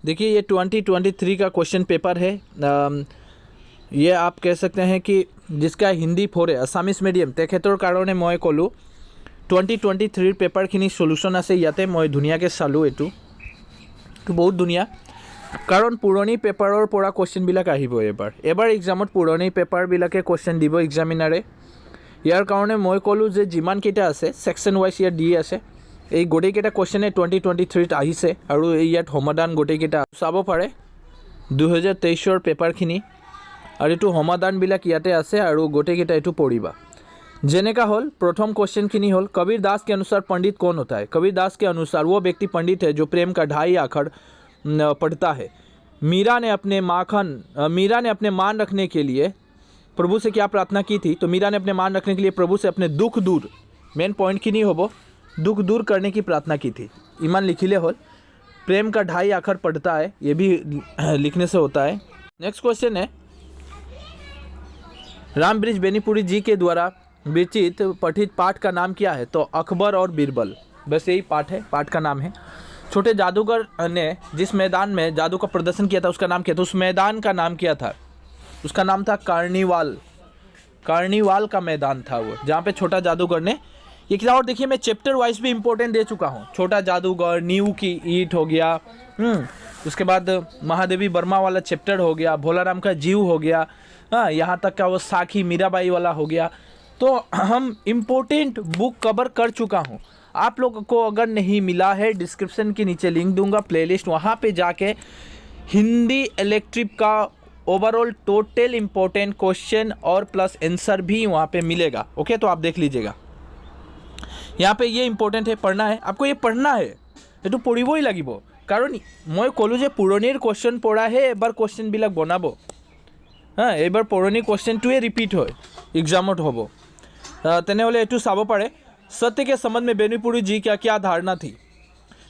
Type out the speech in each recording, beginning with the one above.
देखिए ये 2023 का क्वेश्चन पेपर है। ये आप कह सकते हैं कि जिसका हिंदी फोरे असामिस मीडियम तेखेतर कारणे मैं कलो 2023 पेपारखिनि सल्यूशन आछे इयाते मैं धुनियाके चालू एटू तो बहुत धुनिया कारण पुरानी पेपाৰৰ পৰা कुवेश्चनবিলাক আহিব एबार एग्जामत पुरानी पेपारবিলাকে कुवेश्चन দিব एग्जामिनारे यार কাৰণে मैं कलो जे जिमान केटा आछे सेक्शन वाइज यार डी आछे এই গোটেইকেইটা কুৱেশ্যনে 2023 আহিছে আৰু ইয়াত সমাধান গোটেইকেইটা চাব পাৰে 2023 পেপাৰখিনি আৰু এইটো সমাধানবিলাক ইয়াতে আছে আৰু গোটেইকেইটা এইটো পঢ়িবা जेनेका हल प्रथम क्वेश्चन हल कबीर दास के अनुसार पंडित कौन होता है। कबीर दास के अनुसार वो व्यक्ति पंडित है जो प्रेम का 2.5 अक्षर पढ़ता है। मीरा ने अपने मान रखने के लिए प्रभु से क्या प्रार्थना की थी। तो मीरा ने अपने मान रखने के लिए प्रभु से अपने दुख दूर मेन पॉइंट की नहीं हो दुख दूर करने की प्रार्थना की थी। ईमान लिखिले हल प्रेम का 2.5 अक्षर पढ़ता है ये भी लिखने से होता है। नेक्स्ट क्वेश्चन है रामब्रिज बेनीपुरी जी के द्वारा विरचित पठित पाठ का नाम क्या है। तो अकबर और बीरबल बस यही पाठ है, पाठ का नाम है। छोटे जादूगर ने जिस मैदान में जादू का प्रदर्शन किया था उसका नाम क्या था। उस मैदान का नाम क्या था। उसका नाम था कार्निवाल का मैदान था वो जहाँ पे छोटा जादूगर ने ये किया। और देखिए मैं चैप्टर वाइज भी इंपॉर्टेंट दे चुका हूँ। छोटा जादूगर, नींव की ईंट हो गया, उसके बाद महादेवी वर्मा वाला चैप्टर हो गया, भोलाराम का जीव हो गया, हाँ यहाँ तक का वो साखी मीराबाई वाला हो गया। तो हम इम्पोर्टेंट बुक कवर कर चुका हूँ। आप लोगों को अगर नहीं मिला है डिस्क्रिप्शन के नीचे लिंक दूंगा प्लेलिस्ट, वहाँ पे जाके हिंदी इलेक्ट्रिक का ओवरऑल टोटल इम्पोर्टेंट क्वेश्चन और प्लस आंसर भी वहाँ पे मिलेगा। ओके तो आप देख लीजिएगा। यहाँ पे ये इम्पोर्टेंट है, पढ़ना है आपको, ये पढ़ना है ये पढ़िबई लागिब कारण मैं कलो जे पुरानीर क्वेश्चन पढ़ा है एबार क्वेश्चन बिलाक बनाब। हाँ एबार पुरानी क्वेश्चनटोए रिपिट है एग्जामत हब तेनेहले एटू चाब पारे। सत्य के संबंध में बेनीपुरी जी क्या क्या धारणा थी।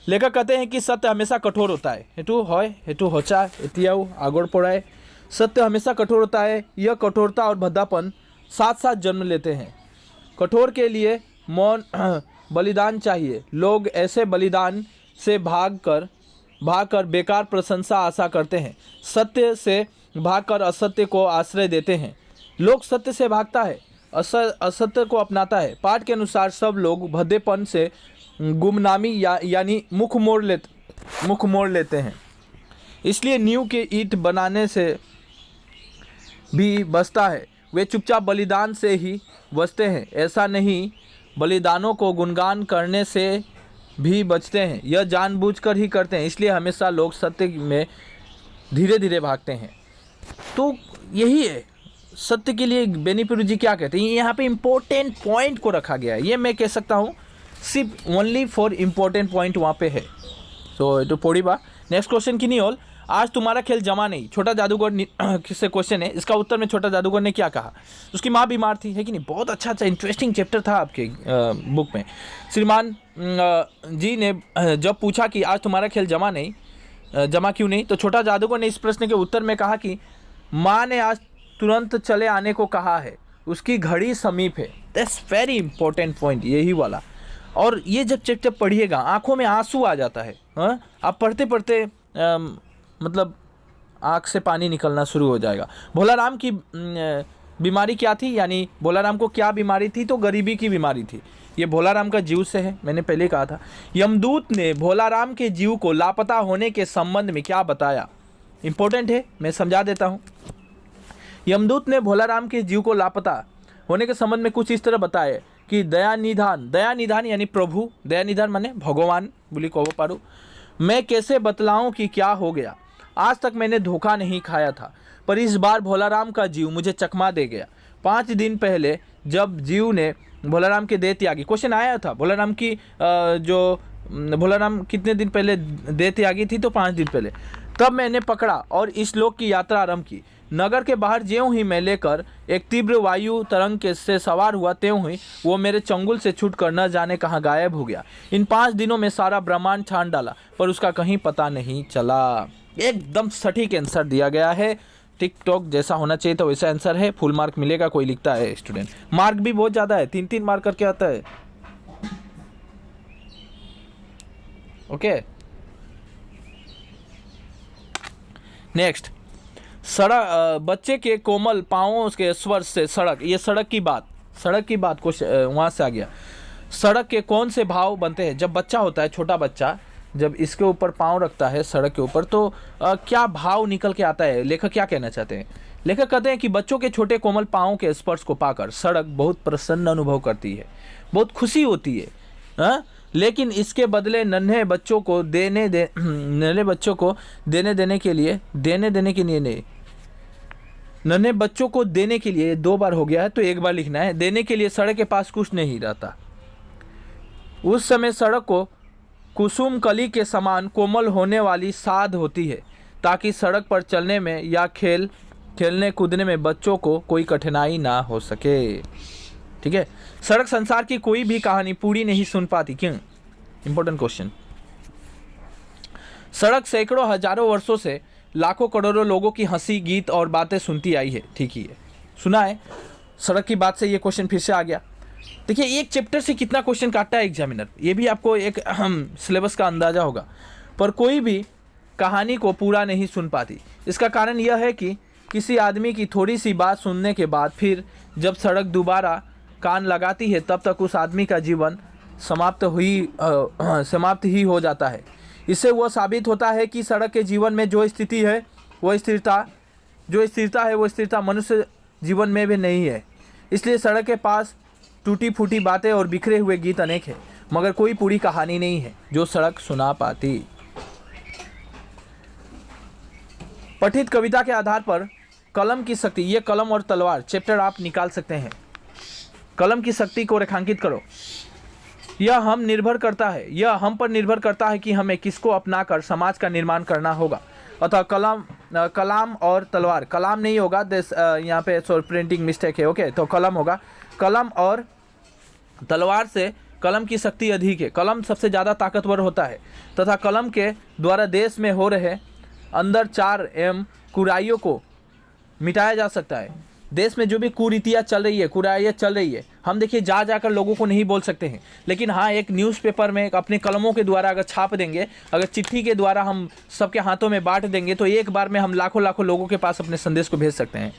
लेखक कहते हैं कि सत्य हमेशा कठोर होता है। एटू है एटू हचा एतियाओ आगर पड़ाए। सत्य हमेशा कठोर होता है। यह कठोरता और भद्दापन साथ साथ जन्म लेते हैं। कठोर के लिए मौन बलिदान चाहिए। लोग ऐसे बलिदान से भागकर बेकार प्रशंसा आशा करते हैं। सत्य से भागकर असत्य को आश्रय देते हैं। लोग सत्य से भागता है, असत्य को अपनाता है। पाठ के अनुसार सब लोग भद्देपन से गुमनामी यानी मुख मोड़ लेते हैं। इसलिए नींव के ईंट बनाने से भी बचता है। वे चुपचाप बलिदान से ही बचते हैं। ऐसा नहीं, बलिदानों को गुणगान करने से भी बचते हैं। यह जानबूझकर ही करते हैं। इसलिए हमेशा लोग सत्य में धीरे धीरे भागते हैं। तो यही है सत्य के लिए बेनीपुरी जी क्या कहते हैं। यहाँ पे इम्पोर्टेंट पॉइंट को रखा गया है। ये मैं कह सकता हूँ सिर्फ ओनली फॉर इम्पोर्टेंट पॉइंट वहाँ पे है। तो ये पढ़िबा। नेक्स्ट क्वेश्चन की नहीं होल आज तुम्हारा खेल जमा नहीं। छोटा जादूगर से क्वेश्चन है। इसका उत्तर में छोटा जादूगर ने क्या कहा। उसकी माँ बीमार थी है कि नहीं। बहुत अच्छा इंटरेस्टिंग चैप्टर था आपके बुक में। श्रीमान जी ने जब पूछा कि आज तुम्हारा खेल जमा क्यों नहीं, तो छोटा जादूगर ने इस प्रश्न के उत्तर में कहा कि माँ ने आज तुरंत चले आने को कहा है, उसकी घड़ी समीप है। दैट्स वेरी इंपॉर्टेंट पॉइंट यही वाला। और ये जब चैप्टर पढ़िएगा आंखों में आंसू आ जाता है। हाँ आप पढ़ते पढ़ते मतलब आँख से पानी निकलना शुरू हो जाएगा। भोलाराम की बीमारी क्या थी, यानी भोलाराम को क्या बीमारी थी, तो गरीबी की बीमारी थी। ये भोलाराम का जीव से है, मैंने पहले कहा था। यमदूत ने भोलाराम के जीव को लापता होने के संबंध में क्या बताया। इंपॉर्टेंट है, मैं समझा देता हूँ। यमदूत ने भोलाराम के जीव को लापता होने के संबंध में कुछ इस तरह बताया कि दयानिधान यानी प्रभु, दयानिधान माने भगवान बोली कहो पारू। मैं कैसे बतलाऊं कि क्या हो गया। आज तक मैंने धोखा नहीं खाया था, पर इस बार भोलाराम का जीव मुझे चकमा दे गया। 5 दिन पहले जब जीव ने भोलाराम के देह त्यागी, क्वेश्चन आया था भोलाराम की भोलाराम कितने दिन पहले देह त्यागी थी, तो 5 दिन पहले। तब मैंने पकड़ा और इस लोक की यात्रा आरंभ की। नगर के बाहर ज्यों ही मैं लेकर एक तीव्र वायु तरंग के से सवार हुआ, त्यों ही वो मेरे चंगुल से छूटकर न जाने कहाँ गायब हो गया। इन 5 दिनों में सारा ब्रह्मांड छान डाला, पर उसका कहीं पता नहीं चला। एकदम सटीक आंसर दिया गया है। टिकटॉक जैसा होना चाहिए तो वैसा आंसर है। फुल मार्क मिलेगा, कोई लिखता है स्टूडेंट। मार्क भी बहुत ज़्यादा है, 3-3 मार्क करके आता है। ओके नेक्स्ट, सड़क, बच्चे के कोमल पाँवों के स्पर्श से सड़क, ये सड़क की बात कुछ वहाँ से आ गया। सड़क के कौन से भाव बनते हैं? जब बच्चा होता है, छोटा बच्चा जब इसके ऊपर पाँव रखता है सड़क के ऊपर, तो क्या भाव निकल के आता है? लेखक क्या कहना चाहते हैं? लेखक कहते हैं कि बच्चों के छोटे कोमल पाँव के स्पर्श को पाकर सड़क बहुत प्रसन्न अनुभव करती है, बहुत खुशी होती है। लेकिन इसके बदले नन्हे बच्चों को देने के लिए 2 बार हो गया है, तो 1 बार लिखना है। देने के लिए सड़क के पास कुछ नहीं रहता। उस समय सड़क को कुसुम कली के समान कोमल होने वाली साध होती है, ताकि सड़क पर चलने में या खेलने कूदने में बच्चों को कोई कठिनाई ना हो सके। ठीक है, सड़क संसार की कोई भी कहानी पूरी नहीं सुन पाती। क्यों? Important question. सड़क सैकड़ों हजारों वर्षों से लाखों करोड़ों लोगों की हंसी, गीत और बातें सुनती आई है। ठीक ही है, सुना है। सड़क की बात से ये क्वेश्चन फिर से आ गया। देखिए, एक चैप्टर से कितना क्वेश्चन काटता है एग्जामिनर, ये भी आपको एक सिलेबस का अंदाजा होगा। पर कोई भी कहानी को पूरा नहीं सुन पाती। इसका कारण यह है कि किसी आदमी की थोड़ी सी बात सुनने के बाद फिर जब सड़क दोबारा कान लगाती है, तब तक उस आदमी का जीवन समाप्त ही हो जाता है। इससे वह साबित होता है कि सड़क के जीवन में जो स्थिति है, वो स्थिरता मनुष्य जीवन में भी नहीं है। इसलिए सड़क के पास टूटी फूटी बातें और बिखरे हुए गीत अनेक हैं, मगर कोई पूरी कहानी नहीं है जो सड़क सुना पाती। पठित कविता के आधार पर कलम की शक्ति, ये कलम और तलवार चैप्टर आप निकाल सकते हैं। कलम की शक्ति को रेखांकित करो। यह हम पर निर्भर करता है कि हमें किसको अपनाकर समाज का निर्माण करना होगा। अतः कलाम और तलवार, कलाम नहीं होगा, यहाँ पे प्रिंटिंग मिस्टेक है। ओके, तो कलम होगा। कलम और तलवार से कलम की शक्ति अधिक है। कलम सबसे ज़्यादा ताकतवर होता है तथा कलम के द्वारा देश में हो रहे अंदर 4 कुराइयों को मिटाया जा सकता है। देश में जो भी कुरीतियाँ चल रही है, हम देखिए जाकर लोगों को नहीं बोल सकते हैं, लेकिन हाँ, एक न्यूज़पेपर में अपने कलमों के द्वारा अगर छाप देंगे, अगर चिट्ठी के द्वारा हम सबके हाथों में बांट देंगे, तो एक बार में हम लाखों लोगों के पास अपने संदेश को भेज सकते हैं।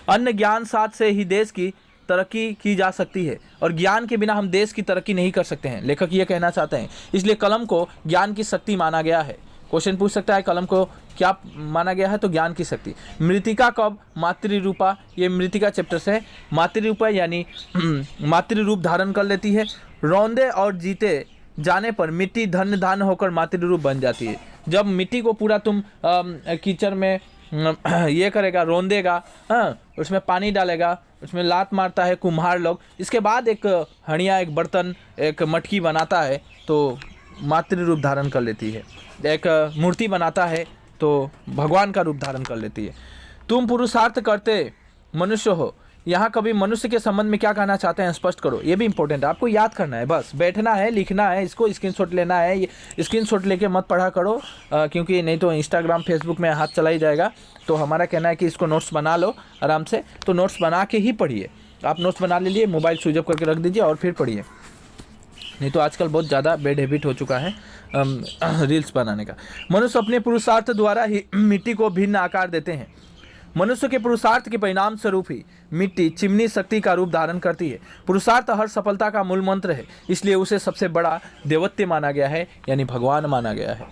अन्य ज्ञान साथ से ही देश की तरक्की की जा सकती है, और ज्ञान के बिना हम देश की तरक्की नहीं कर सकते हैं, लेखक ये कहना चाहते हैं। इसलिए कलम को ज्ञान की शक्ति माना गया है। क्वेश्चन पूछ सकता है, कलम को क्या माना गया है? तो ज्ञान की शक्ति। मृतिका कब मातृरूपा, ये मृतिका चैप्टर से, मातृरूपा यानी मातृरूप धारण कर लेती है। रौंदे और जीते जाने पर मिट्टी धन्य धान होकर मातृरूप बन जाती है। जब मिट्टी को पूरा तुम कीचड़ में ये करेगा, रौंदेगा, उसमें पानी डालेगा, उसमें लात मारता है कुम्हार लोग, इसके बाद एक हड़िया, एक बर्तन, एक मटकी बनाता है, तो मातृ रूप धारण कर लेती है। एक मूर्ति बनाता है तो भगवान का रूप धारण कर लेती है। तुम पुरुषार्थ करते मनुष्य हो, यहाँ कभी मनुष्य के संबंध में क्या कहना चाहते हैं स्पष्ट करो। ये भी इंपॉर्टेंट है, आपको याद करना है, बस बैठना है, लिखना है, इसको स्क्रीनशॉट लेना है। ये स्क्रीनशॉट लेके मत पढ़ा करो, क्योंकि नहीं तो इंस्टाग्राम फेसबुक में हाथ चला ही जाएगा। तो हमारा कहना है कि इसको नोट्स बना लो आराम से, तो नोट्स बना के ही पढ़िए। आप नोट्स बना लीजिए, मोबाइल स्विच ऑफ करके रख दीजिए और फिर पढ़िए। नहीं तो आजकल बहुत ज़्यादा बैड हैबिट हो चुका है रील्स बनाने का। मनुष्य अपने पुरुषार्थ द्वारा ही मिट्टी को भिन्न आकार देते हैं। मनुष्य के पुरुषार्थ के परिणाम स्वरूप ही मिट्टी चिमनी शक्ति का रूप धारण करती है। पुरुषार्थ हर सफलता का मूल मंत्र है, इसलिए उसे सबसे बड़ा देवत्व माना गया है, यानी भगवान माना गया है।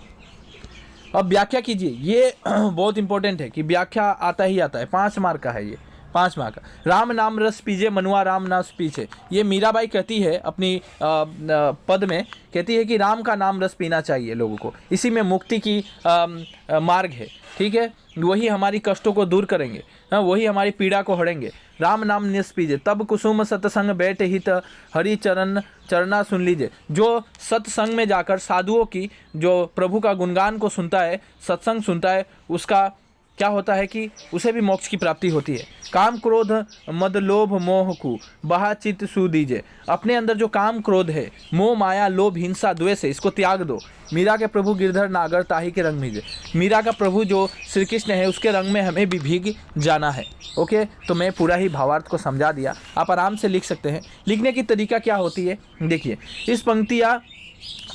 अब व्याख्या कीजिए, ये बहुत इंपॉर्टेंट है कि व्याख्या आता ही आता है, 5 मार्क का है ये, 5 मार्क का। राम नाम रस पीजे मनुआ राम नाम पीछे, ये मीराबाई कहती है अपनी पद में, कहती है कि राम का नाम रस पीना चाहिए लोगों को, इसी में मुक्ति की मार्ग है। ठीक है, वही हमारी कष्टों को दूर करेंगे, वही हमारी पीड़ा को हरेंगे। राम नाम निस पीजे तब कुसुम सत्संग बैठ हित हरि चरना सुन लीजिए। जो सत्संग में जाकर साधुओं की, जो प्रभु का गुणगान को सुनता है, सत्संग सुनता है, उसका क्या होता है कि उसे भी मोक्ष की प्राप्ति होती है। काम क्रोध मद लोभ मोह को बहा चित्त सु दीजिए। अपने अंदर जो काम क्रोध है, मोह माया लोभ हिंसा द्वेष है, इसको त्याग दो। मीरा के प्रभु गिरधर नागर ताही के रंग भीगे। मीरा का प्रभु जो श्री कृष्ण है, उसके रंग में हमें भी भीग जाना है। ओके, तो मैं पूरा ही भावार्थ को समझा दिया, आप आराम से लिख सकते हैं। लिखने की तरीका क्या होती है देखिए, इस पंक्तियाँ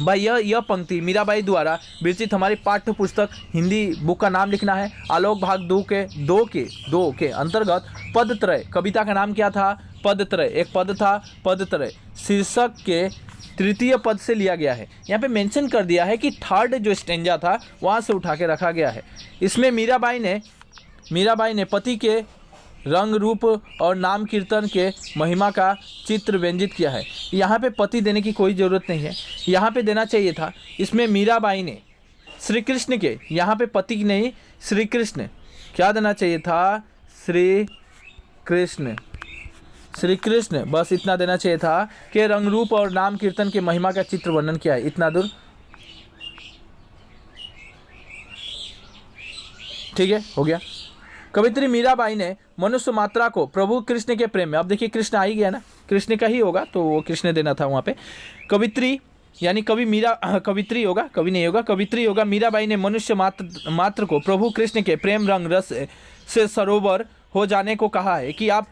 भाई यह पंक्ति मीराबाई द्वारा विरचित हमारी पाठ्य पुस्तक हिंदी बुक का नाम लिखना है। आलोक भाग 2 के अंतर्गत पदत्रय, कविता का नाम क्या था? पदत्रय। एक पद था पदत्रय, शीर्षक के तृतीय पद से लिया गया है। यहाँ पे मेंशन कर दिया है कि थर्ड जो स्टेंजा था वहाँ से उठा के रखा गया है। इसमें मीराबाई ने पति के रंग रूप और नाम कीर्तन के महिमा का चित्र व्यंजित किया है। यहाँ पे पति देने की कोई ज़रूरत नहीं है, यहाँ पे देना चाहिए था। इसमें मीराबाई ने श्री कृष्ण के, यहाँ पे पति नहीं श्री कृष्ण, क्या देना चाहिए था? श्री कृष्ण, बस इतना देना चाहिए था कि रंग रूप और नाम कीर्तन के महिमा का चित्र वर्णन किया है। इतना दूर ठीक है, हो गया। कवित्री मीराबाई ने मनुष्य मात्रा को प्रभु कृष्ण के प्रेम में, अब देखिए कृष्ण आ ही गया ना, कृष्ण का ही होगा तो वो कृष्ण देना था वहाँ पे। कवित्री यानी कवित्री होगा, कवि नहीं होगा, कवित्री होगा। मीराबाई ने मनुष्य मात्र को प्रभु कृष्ण के प्रेम रंग रस से सरोवर हो जाने को कहा है कि आप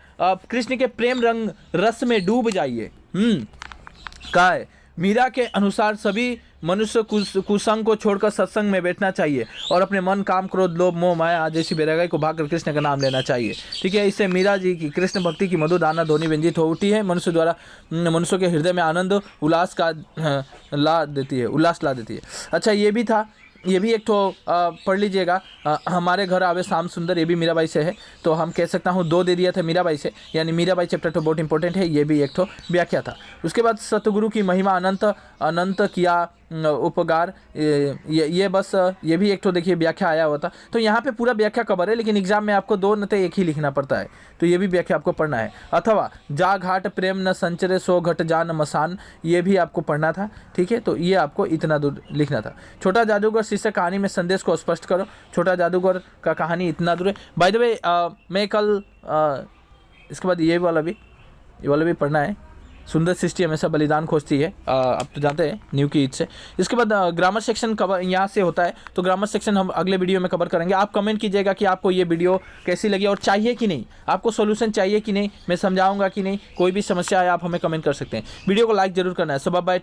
कृष्ण के प्रेम रंग रस में डूब जाइए। कहा है मीरा के अनुसार सभी मनुष्य कुसंग को छोड़कर सत्संग में बैठना चाहिए और अपने मन, काम, क्रोध, लोभ, मोह, माया जैसी बेरंगाई को भागकर कृष्ण का नाम लेना चाहिए। ठीक है, इससे मीरा जी की कृष्ण भक्ति की मधुर दाना ध्वनि व्यंजित हो उठी है। मनुष्य द्वारा मनुष्यों के हृदय में आनंद उल्लास ला देती है। अच्छा, ये भी था, ये भी एक तो पढ़ लीजिएगा, हमारे घर आवे श्याम सुंदर, ये भी मीराबाई से है, तो हम कह सकता हूँ 2 दे दिया था मीराबाई से, यानी मीराबाई चैप्टर तो बहुत इंपॉर्टेंट है, ये भी एक तो व्याख्या था। उसके बाद सतगुरु की महिमा अनंत किया उपकार, ये बस ये भी एक तो देखिए व्याख्या आया हुआ था। तो यहाँ पे पूरा व्याख्या कवर है, लेकिन एग्जाम में आपको 2 न तो 1 ही लिखना पड़ता है, तो ये भी व्याख्या आपको पढ़ना है। अथवा जा घाट प्रेम न संचरे सो घट जान मसान, ये भी आपको पढ़ना था। ठीक है, तो ये आपको इतना दूर लिखना था। छोटा जादूगर शीर्षक कहानी में संदेश को स्पष्ट करो। छोटा जादूगर का कहानी इतना दूर है। बाय द वे मैं कल इसके बाद ये वाला भी पढ़ना है। सुंदर सृष्टि हमेशा बलिदान खोजती है, आप तो जानते हैं न्यू की ईद से। इसके बाद ग्रामर सेक्शन कवर यहाँ से होता है, तो ग्रामर सेक्शन हम अगले वीडियो में कवर करेंगे। आप कमेंट कीजिएगा कि आपको ये वीडियो कैसी लगी और चाहिए कि नहीं, आपको सॉल्यूशन चाहिए कि नहीं, मैं समझाऊंगा कि नहीं, कोई भी समस्या है आप हमें कमेंट कर सकते हैं। वीडियो को लाइक जरूर करना है। सब बाय।